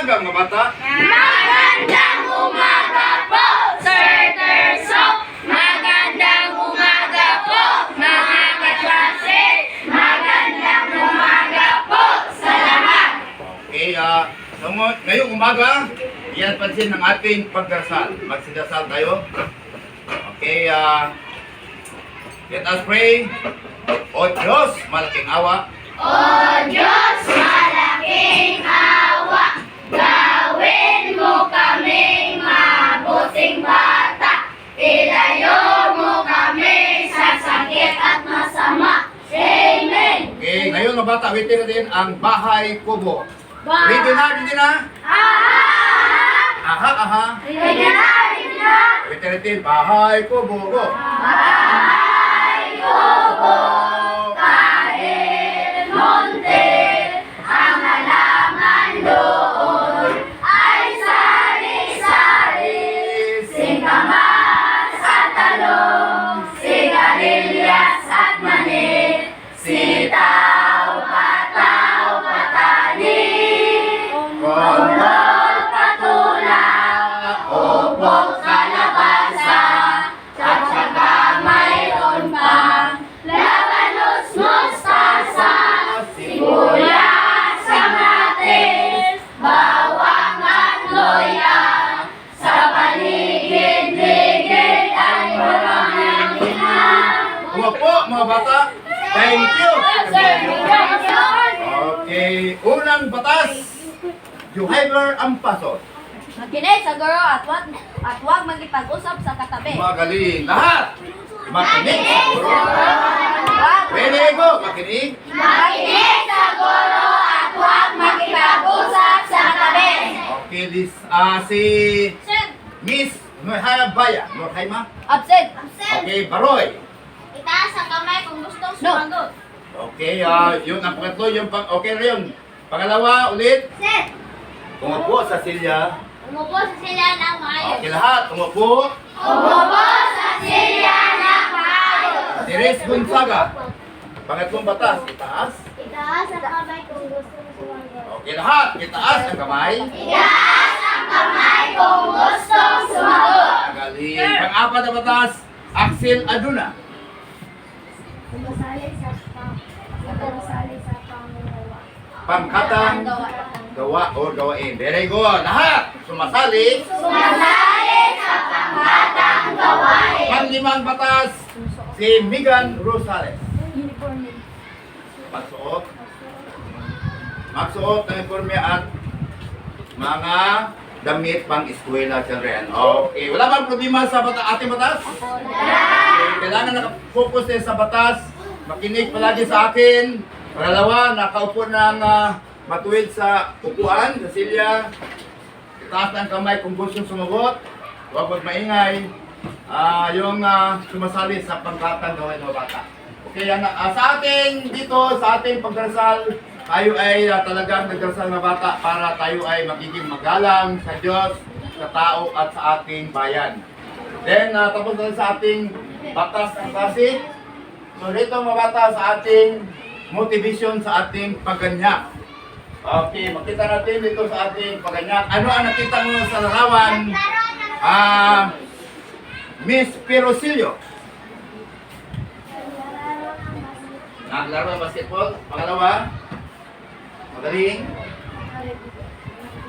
umaga mga bata. Magandang umaga po, Sir Terso. Magandang umaga po, mga kaklase. Magandang umaga po sa lahat. Okay, ngayong umaga, iyan pansin ng ating pagdarasal. Magsidasal tayo. Okay, let us pray. O Diyos, malaking awa. O Diyos, malaking awa, gawin mo kaming mabuting bata. Ilayo mo kami sa sakit at masama. Amen. Okay, ngayon mga bata, awitin natin ang bahay kubo. Ready na, ready na? Aha, aha. Ready na, ready na. Awitin natin, bahay kubo. Go. Bahay kubo, kahit monte, ang halaman doon ay sari-sari. Singkamas at talong, sigarilyas at mani, sitaw, pataw, patani, kondol, patula, upok, kalabasa, at saka mayroon pang labanos, mustasa, sibuyas, kamatis, bawang at loya. Sa paligid-ligid ay maraming Umapo mga bata. Thank you. Okay, unang batas. Juhaiber ang paso. Makinig sa guro at wag magipag-usap sa katabi. Magaling. Lahat. Makinig sa guro. Pwede ko. Makinig. Makinig sa guro at huwag makipag-usap sa katabi. Okay, this, si Miss Nurhaybaya. Nurhayma? Absent. Okay, Baroy. Itaas ang kamay kung gustong No. sumagot. Okay, yun ang pangatlo. Okay na yun. Pangalawa, ulit. Set! Umupo sa silya. Umupo sa sila ng maayos. Okay, lahat. Umupo. Umupo sa sila ng maayos. Teres Gonzaga. Pangatlong batas. Itaas. Itaas ang kamay kung gustong sumagot. Okay, lahat. Itaas ang kamay. Itaas ang kamay kung gustong sumagot. Magaling. Pang-apat na batas. Axel Aduna. Sumasali sa pangalawa. Pangkatang gawa o gawain. Very good. Lahat. Sumasali. Sumasali sa panghatang gawain. Panglimang batas. Si Megan Rosales. Magsuot. Magsuot ng informe at mga damit pang eskwela, children. Okay. Wala bang problema sa ating batas? Okay. Kailangan nakafocus din sa batas. Makinig palagi sa akin. Pangalawa, nakaupo ng matuwid sa upuan, sa silya. Itaas ng kamay kung gusto sumagot. Huwag maingay. Yung sumasali sa pangkatang gawain ng bata. Okay, sa ating dito, sa ating pagdarasal, tayo ay talagang nagdarasal na bata para tayo ay magiging magalang sa Diyos, sa tao at sa ating bayan. Then, tapos na sa ating batas ng klase. So, dito mga bata sa ating motivation sa ating pagganyak. Okay, makita natin dito sa ating pagganyak. Ano ang nakita mo sa larawan? Miss Pirosilio. Naglaro ng basketball. Pangalawa. Magaling.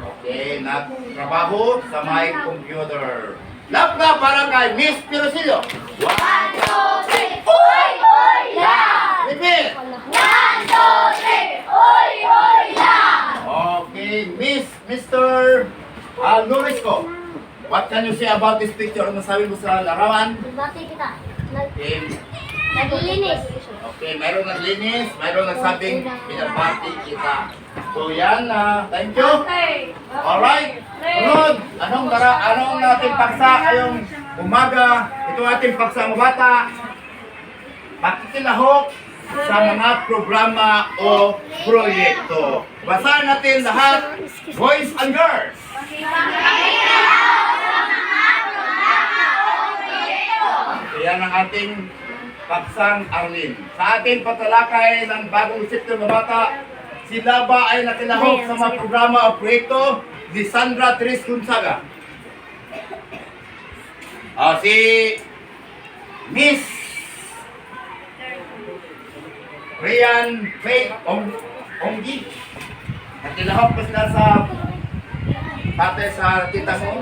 Okay, nagtrabaho sa may computer. Lap na para kay Miss Pirosilio. 1, 1, 2, 3, uy, uy, lang! repeat. 1, 2, 3, uy, uy, lang! Okay, Mr. Norisco. What can you say about this picture? Ano masabi mo sa larawan? Bati kita. Okay, Naglilinis. okay, mayroong naglinis, mayroong nagsabing pinabati kita. So yan, thank you. Alright, sunod, anong nating paksa ngayong umaga? Ito ating paksa mga bata. Pakikilahok sa mga programa o proyekto. Basahin natin lahat, boys and girls. Yan ang ating paksang Arlene. Sa ating patalakay ng bagong sektor ng bata, sila ba ay nakilahok sa mga programa o proyekto? Lisandra Tris Gonzaga. Si Miss Rian Faith Onggi. Natilahok pa sila sa tatay sa tita mo.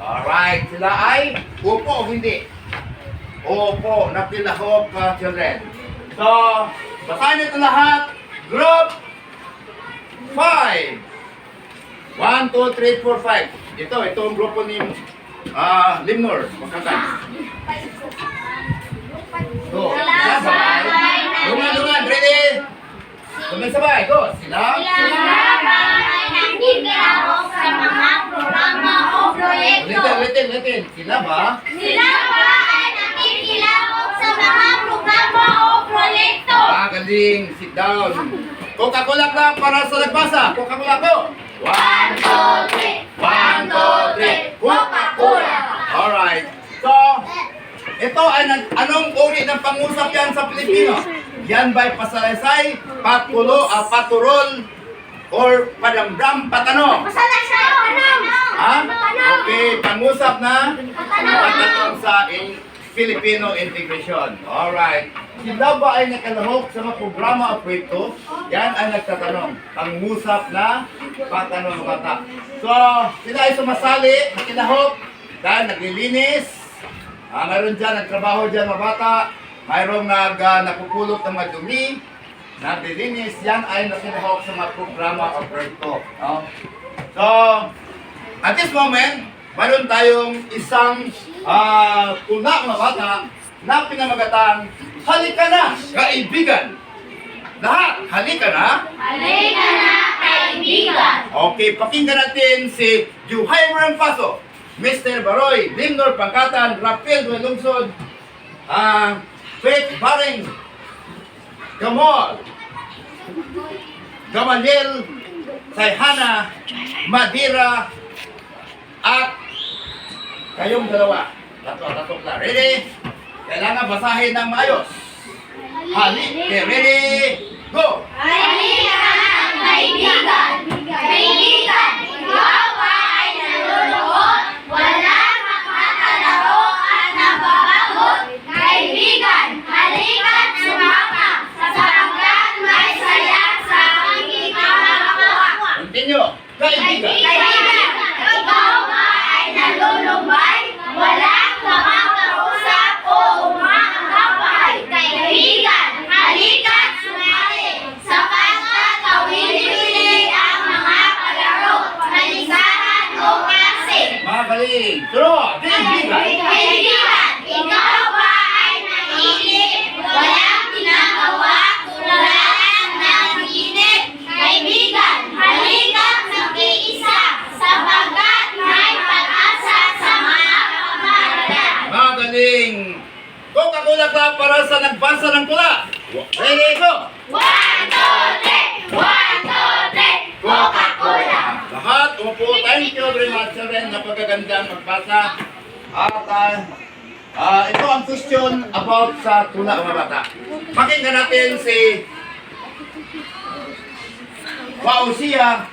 Alright, sila ay upo o hindi? Opo, natilahok children. So, basahin ito lahat. Group 5. 1, 2, 3, 4, 5. Ito ang grupo ni Limnor. Magkakan. Go. Sabay. Lungan. Ready? Sabay. Go. Sila. Sila ay nakikilahok sa mga programa o proyekto. Ulitin. Sila ba? Sila ay nakikilahok sa mga programa o proyekto. Galing. Sit down. Coca-Cola lang para sa nagbasa. Coca-Cola ko. 1, 2, 3. 1, 2, 3. Coca-Cola. Alright. So, ito ay anong uri ng pangusap yan sa Pilipino? Yan ba'y pasalaysay, paturol, or padamdam, patanong? Pasalaysay, tanong. Ha? Okay, pangusap na patanong sa Filipino integration. Alright. Sila ba ay nakalahok sa mga programa o proyekto? Yan ay nagtatanong. Pangusap na patanong bata. So, sila ay sumasali, nakilahok, dahil naglilinis. Mayroon dyan, nagtrabaho dyan mga bata. Mayroong napupulot ng mga dumi. Naglilinis, yan ay nakilahok sa mga programa o proyekto. No? So, at this moment, mayroon tayong isang tula mga bata na pinamagatang halika na, kaibigan. Lahat, halika na. Halika na, kaibigan. Okay, pakinggan natin si Juhay Rampaso, Mr. Baroy, Limnor Pangkatan, Rafael Duelungsod, Faith Baring, Gamaliel, Sayhana, Madira, at kayong dalawa. Tato na. Ready? Kailangan basahin ng maayos. Ready? Go! Halika na, kaibigan. Kaibigan, ikaw ay nalulungkot, walang makakalaro at nababagot. Kaibigan, halika sumama, sapagkat may saya sa aking pangalawa. Continue. Kaibigan. Kaibigan, ikaw ay nalulumbay, walang makakausap o umakakapay. Kaibigan, halika sumali, sapagkat kawili-wili ang mga palaro, malisahan o klase. Magaling. True. Kaibigan. Kaibigan, ikaw ba ay nahilig, walang ginagawa, tularan naginip? Kaibigan, halika mag-iisa, sapagkat may pag-asa sa mga pamahalaan. Magaling. Coca-Cola Club para sa nagbasa ng tula. Ready, go! 1, 2, 3! 1, 2, 3! Coca-Cola! Lahat, umupo. Thank you very much, children. Napagaganda magbasa. At ito ang question about sa tula mga bata. Pakinggan natin si Wausia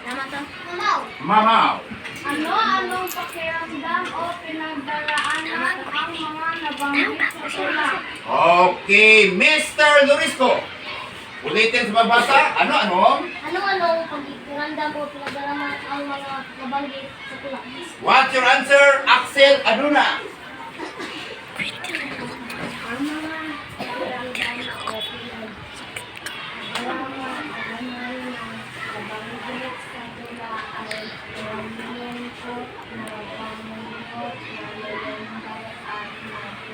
Mamaw. Ano-anong pakiramdam o pinagdaraanan ang mga nabanggit sa tula? Okay, Mr. Lorisco. Ulitin sa pagbasa. Ano? Ano-anong pakiramdam o pinagdaraanan ang mga nabanggit sa tula? What's your answer, Axel Aduna? Ang mga pakiramdam o pinagdaraanan nabanggit sa tula ay pamilingkot, nabanggit, nalulungkot at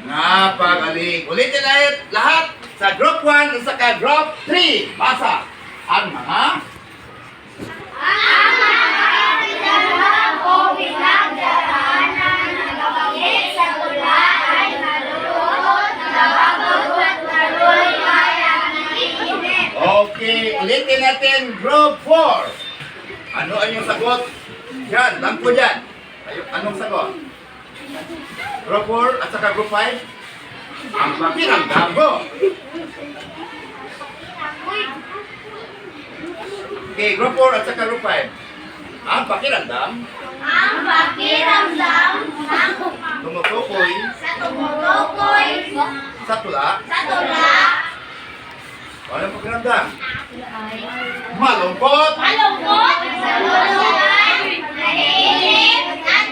Napagaling. Ulitin lahat sa group 1 at saka group 3. Basa. Ang mga ang mga pinagdaraanan o pinagdaraanan na nabanggit sa tula ay nalulungkot, nababagot, naluloy at nakikinig. okay. Ulitin natin group 4. Ano ang yung sagot? Yan, lang po dyan. Anong sagot? Group 4 at saka group 5? Ang pakiramdam ko. Okay, group 4 at saka group 5. Ang pakiramdam Ang pakiramdam ng tumutukoy tumutukoy sa tula. sa tula. Ano ang pakiramdam? Malungkot, Malungkot, naiinip, at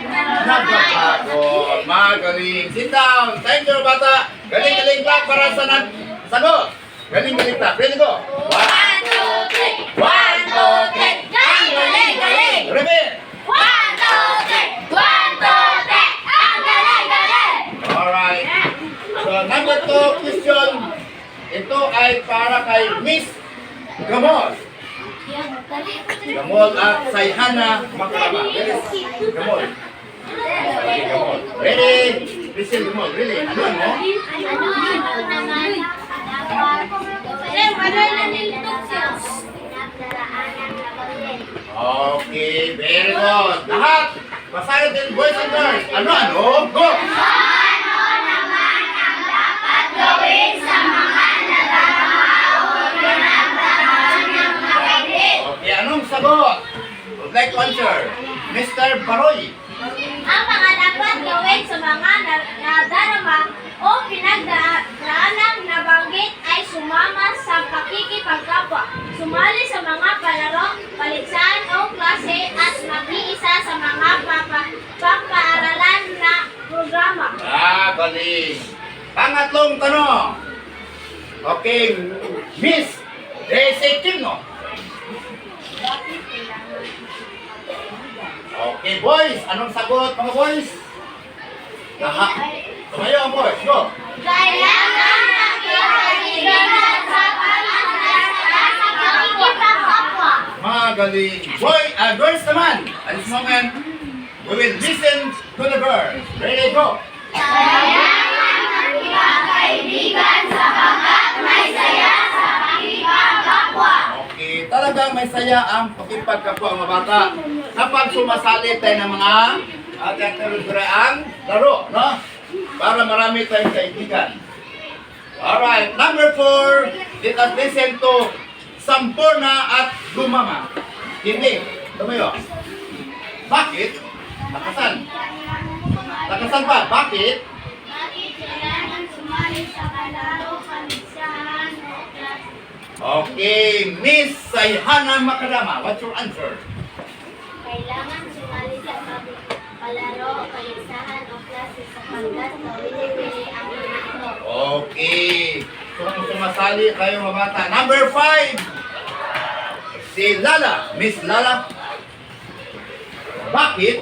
nagpapagod. Magaling. Sit down. Thank you, bata. Galing-galing clap para sa sagot. Galing-galing clap. Ready, go. 1, 2, 3. 1, 2, 3. Galing, galing, galing! Repeat. 1, 2, 3! 1, 2, 3! Ang galing, galing! Alright. So, number 2 question. Ito ay para kay Miss Gamol. Gamol at Sayhana Makalama. Gamol. Gamol. Ready? Listen, Gamol. Really? Ano mo? Ano naman dapat gawin Okay, very good. Lahat, basahin din boys and girls. Ano? Go! gawin sa mga Okay, anong sagot? Would like to answer. Mr. Baroy. ang mga dapat gawin sa mga nadarama o pinagdaanan na banggit ay sumama sa pakikipagkapwa, sumali sa mga palaro, paligsahan o klase at makiisa sa mga pampaaralan na programa. Galing. Pangatlong tanong. Okay, Miss Daisy Kimno. Okay, boys. Anong sagot, mga boys? Tumayo ang boys. Go. Kailangan nakikaibigan sa pakikipagkapwa. Magaling. Girls naman. At this moment, we will listen to the girls. Ready, go. Kailangan nakikaibigan sapagkat may saya sa pakikipagkapwa. Okay, talagang may saya ang pakipagkapwa mga bata. Kapag sumasali tayo ng mga ang laro, no? Para marami tayong kaibigan. Alright, number 4, let us listen to Sampurna at Lumama. Hindi, tumayo. Bakit? Lakasan. Lakasan pa, bakit? Bakit kailangan sumali sa kalaro, paligsahan o klase? Okay, Miss Sayhana Makadama, what's your answer? Kailangan sumali sa palaro, paligsahan o klase sapagkat mawili-wili ang manalo. Okay. So, kung sumasali kayo mga bata. Number 5. Si Lala. Miss Lala. Bakit?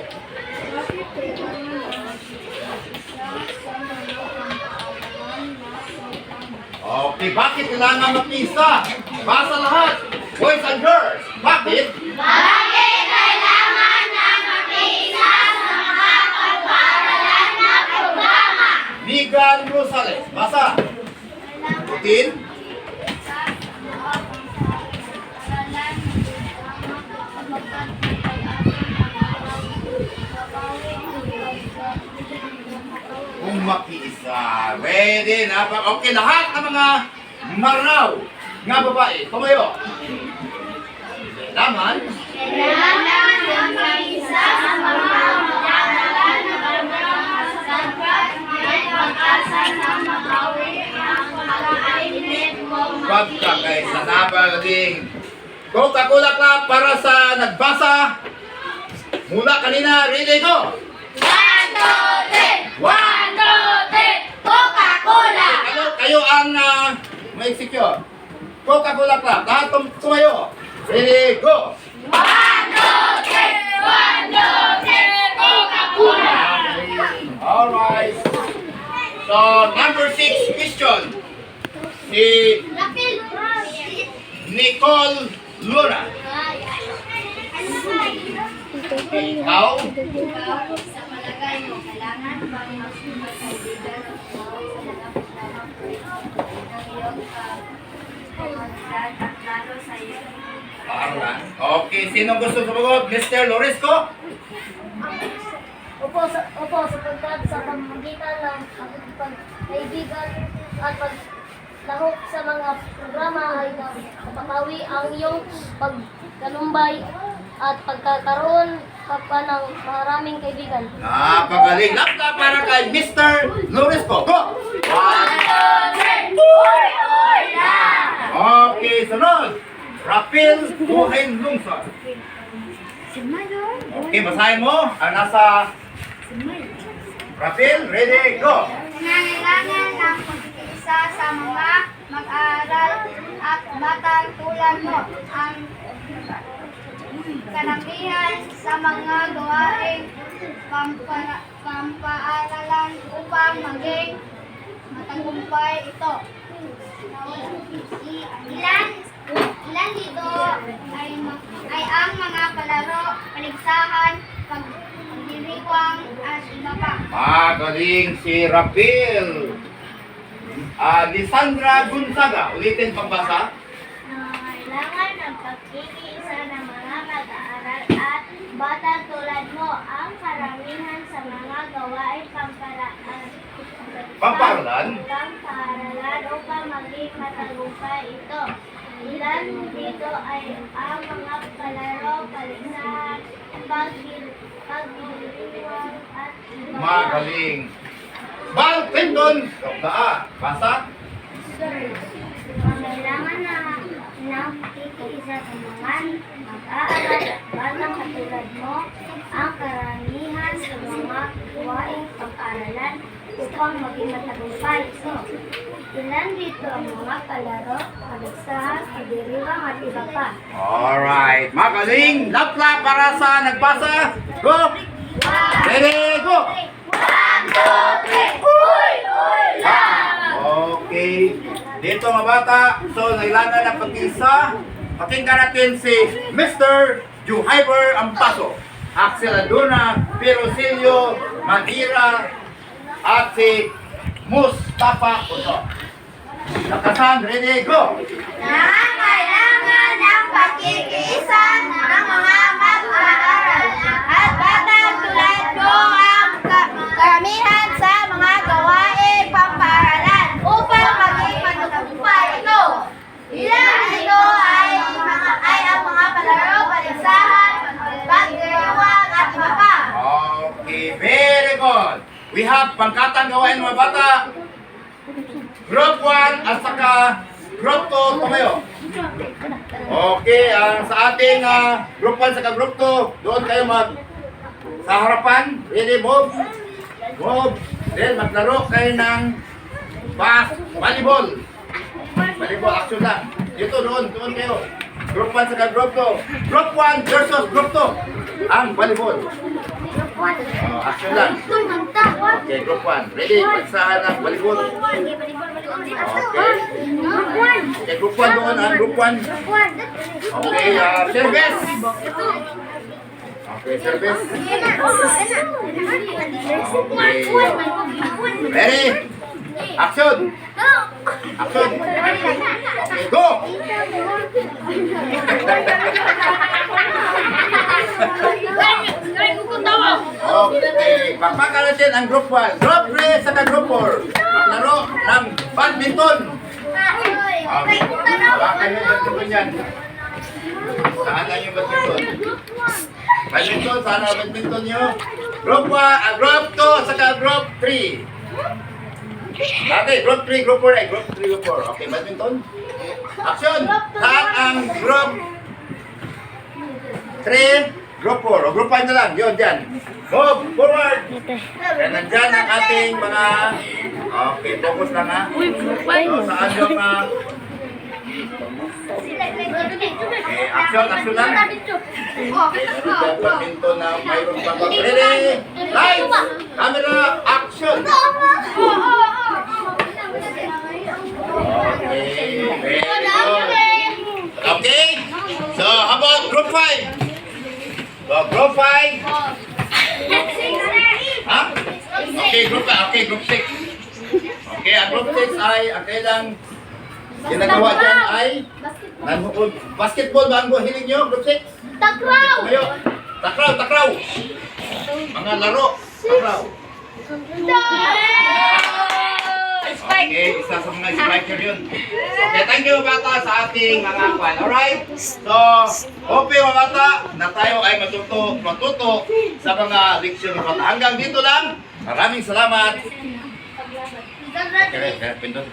Okay, bakit kailangan mapisa? Basa lahat. Boys and girls. Bakit? Bakit kailangan na makiisa sa mga pagpapalan na programa? Migan Rosales. Basa. Putin. Kung makiisa. Ready na. Okay, lahat ng mga maranaw nga babae. Tumayo. Kailangan. Kailangan na makiisa sa mga pagpapalan na programa sapagkat may pag-asa na makawi ang pagkainit mo Pagkakaisa na pagaling. Coca-Cola Club para sa nagbasa. Mula kanina, ready go. 1, 2, 3! 1, 2, 3! Coca-Cola! Kayo ang may secure. Coca-Cola Club. Lahat tumayo. Ready go. 1, 2, 3! 1, 2, 3! Coca-Cola! Alright. So, number 6 question. Si Nicole Luna. Ikaw? Sa palagay mo, kailangan bang magkaibigan at maway sa lamang ng iyong pagkakas at lalo sa iyo? Alright. Okay, sino gusto sumagot? Mr. Lorisco? Opo, sapagkat sa pamamagitan ng pagkaibigan at paglahok sa mga programa ay napakawi ang iyong pagkalumbay at pagkakaroon pa ng maraming kaibigan. Napagaling. Lapla para kay Mr. Loresco. Go! 1, 2, 3. Okay, sunod. Rapil Buhay Lungsod. Okay, basahin mo. Ang nasa Rapil, ready, go! Nangailangan ng pagkikisa sa mga mag-aaral at batang tulad mo. Ang karamihan sa mga gawaing pampaaralan upang maging matagumpay ito. Ilan dito ay ang mga palaro, paligsahan, pagdiriwang at iba pa. Magaling si Rapil. Lisandra Gonzaga. Ulitin pagbasa. Nangailangan ng pagkikiisa ng mga mag-aaral at batang tulad mo. Ang karamihan sa mga gawain Pamparalan. pamparalan upang maging matagumpay ito. Ilan dito ay ang mga palaro, paligsahan, pagdiriwang at iba pa. Magaling. Bal Clinton. Basa. Kailangan ng pagkikiisa sa mga mag-aaral at batang katulad mo, ang karamihan sa mga gawaing pag-aralan upang maging matagumpay ito. Ilan dito ang mga palaro, paligsahan, pagdiriwang at iba pa. Alright. Magaling. Lapla para sa nagbasa. Go. Ready, go. 1, 2, 3. Uy! Uy! Okay. Dito mga bata, so nailangan ng pag-isa. Pakinggan natin si Mr. Juhaiber Ampaso, Axel Aduna, Pirosilio Madira, at si Mustafa Puto. Nakasan, ready, go! Nangailangan ng pagkikiisa ng mga mag-aaral at batang tulad mo ang karamihan sa mga gawain pamparalan upang maging matagumpay ito. Ilan dito ay ang mga palaro, paligsahan, pagdiriwang at iba pa. Okay, very good. We have pangkatang gawain mga bata. Group 1 at saka Group 2 tumayo. Okay, sa ating Group 1 saka Group 2, doon kayo sa harapan. Ready, move. Move. Then maglaro kayo ng volleyball. Volleyball action lang. Dito, doon kayo. Group 1 saka Group 2. Group 1 versus Group 2. Ang volleyball. Action lang. Okay, Group 1. Ready, pagsahan ng volleyball. Okay. Okay, Group 1 doon, Group 1. Okay, service. Okay, service. Okay. Ready? Action! Action! Okay, go! Okay, pakpakan natin ang Group 1. Group 3 saka Group 4. Maglaro ng badminton. Okay, hawakan yung badminton yan. Saan lang yung badminton? Badminton, saan ang badminton nyo? Group 1, Group 2 saka Group 3. Okay, Group 3, Group 4 ay Group 3, Group 4. Okay, badminton. Action! Saan ang Group 3, Group 4. O Group 5 na lang. Yun, dyan. Move forward! Yan, nandyan ang ating mga... Okay, focus lang ha. So, saan yung... Okay, action lang. Okay, badminton na mayroon pa. Ready? Lights! Camera, action! Okay, very good. Okay, so how about Group 5? So, Group 5. Ha? Okay, Group 5. Okay, Group 6. Okay, ang Group 6 ay, ang kailang ginagawa dyan ay nanood. Basketball ba ang hilig nyo, Group 6? Takraw! Kayo. Takraw. Mga laro. Takraw. Okay, isa sa mga spiker yun. Okay, thank you bata sa ating mga kwan. Alright? So, okay mga bata, na tayo ay matuto sa mga leksyon ng bata. Hanggang dito lang. Maraming salamat. Okay, pindot.